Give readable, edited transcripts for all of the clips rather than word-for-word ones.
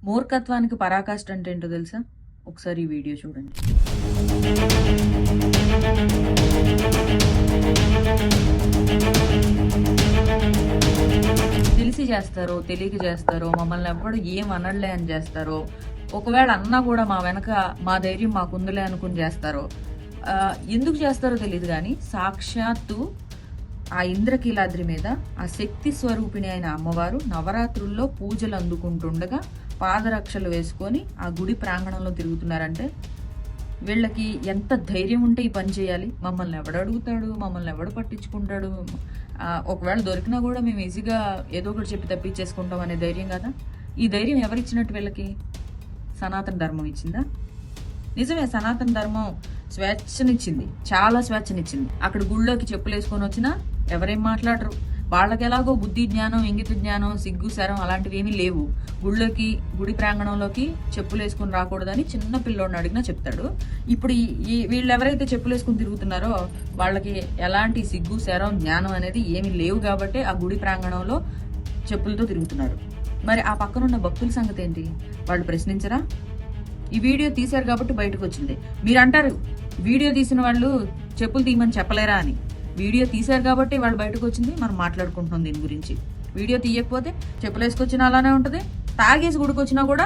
మూర్ఖత్వానికి పరాకాష్ట అంటే ఏంటో తెలుసా? ఒకసారి ఈ వీడియో చూడండి. తెలిసి చేస్తారో తెలియక చేస్తారో, మమ్మల్ని ఎవ్వడు ఏం అనడలే అని చేస్తారో, ఒకవేళ అన్నా కూడా మా వెనక మా ధైర్యం మాకుందులే అనుకుని చేస్తారో, ఎందుకు చేస్తారో తెలియదు కానీ సాక్షాత్తు ఆ ఇంద్రకీలాద్రి మీద ఆ శక్తి స్వరూపిణి అయిన అమ్మవారు నవరాత్రుల్లో పూజలు అందుకుంటుండగా పాదరక్షలు వేసుకొని ఆ గుడి ప్రాంగణంలో తిరుగుతున్నారంటే వీళ్ళకి ఎంత ధైర్యం ఉంటే ఈ పని చేయాలి? మమ్మల్ని ఎవడు అడుగుతాడు, మమ్మల్ని ఎవడు పట్టించుకుంటాడు, ఒకవేళ దొరికినా కూడా మేము ఈజీగా ఏదో ఒకటి చెప్పి తప్పించేసుకుంటాం అనే ధైర్యం కదా. ఈ ధైర్యం ఎవరిచ్చినట్టు వీళ్ళకి? సనాతన ధర్మం ఇచ్చిందా? నిజమే, సనాతన ధర్మం స్వేచ్ఛనిచ్చింది, చాలా స్వేచ్ఛనిచ్చింది. అక్కడ గుళ్ళోకి చెప్పులు వేసుకొని వచ్చినా ఎవరేం మాట్లాడరు. వాళ్ళకి ఎలాగో బుద్ధి జ్ఞానం, ఇంగిత జ్ఞానం, సిగ్గు శరం అలాంటివి ఏమీ లేవు. గుడి ప్రాంగణంలోకి చెప్పులు వేసుకుని రాకూడదని చిన్న పిల్లోడిని అడిగినా చెప్తాడు. ఇప్పుడు వీళ్ళు ఎవరైతే చెప్పులు వేసుకుని తిరుగుతున్నారో వాళ్ళకి ఎలాంటి సిగ్గు శరం జ్ఞానం అనేది ఏమీ లేవు కాబట్టి ఆ గుడి ప్రాంగణంలో చెప్పులతో తిరుగుతున్నారు. మరి ఆ పక్కనున్న భక్తుల సంగతి ఏంటి? వాళ్ళు ప్రశ్నించరా? ఈ వీడియో తీశారు కాబట్టి బయటకు వచ్చింది. మీరు అంటారు వీడియో తీసిన వాళ్ళు చెప్పులు తీయమని చెప్పలేరా అని. వీడియో తీశారు కాబట్టి వాళ్ళు బయటకు వచ్చింది, మనం మాట్లాడుకుంటున్నాం దీని గురించి. వీడియో తీయకపోతే చెప్పులు వేసుకొచ్చినా అలానే ఉంటుంది, తాగేసి గుడికొచ్చినా కూడా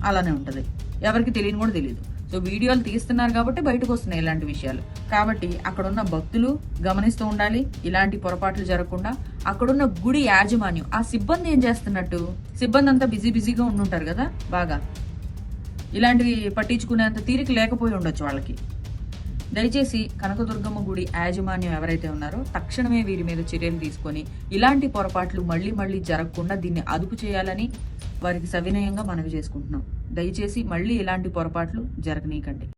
అలానే ఉంటుంది. ఎవరికి తెలియని కూడా తెలియదు. సో వీడియోలు తీస్తున్నారు కాబట్టి బయటకు వస్తున్నాయి ఇలాంటి విషయాలు. కాబట్టి అక్కడున్న భక్తులు గమనిస్తూ ఉండాలి, ఇలాంటి పొరపాట్లు జరగకుండా. అక్కడున్న గుడి యాజమాన్యం, ఆ సిబ్బంది ఏం చేస్తున్నట్టు? సిబ్బంది అంతా బిజీగా ఉండుంటారు కదా, బాగా ఇలాంటివి పట్టించుకునేంత తీరిక లేకపోయి ఉండొచ్చు వాళ్ళకి. దయచేసి కనకదుర్గమ్మ గుడి యాజమాన్యం ఎవరైతే ఉన్నారో తక్షణమే వీరి మీద చర్యలు తీసుకొని ఇలాంటి పొరపాట్లు మళ్ళీ జరగకుండా దీన్ని అదుపు చేయాలని వారికి సవినయంగా మనవి చేసుకుంటున్నాం. దయచేసి మళ్ళీ ఇలాంటి పొరపాట్లు జరగనీయకండి.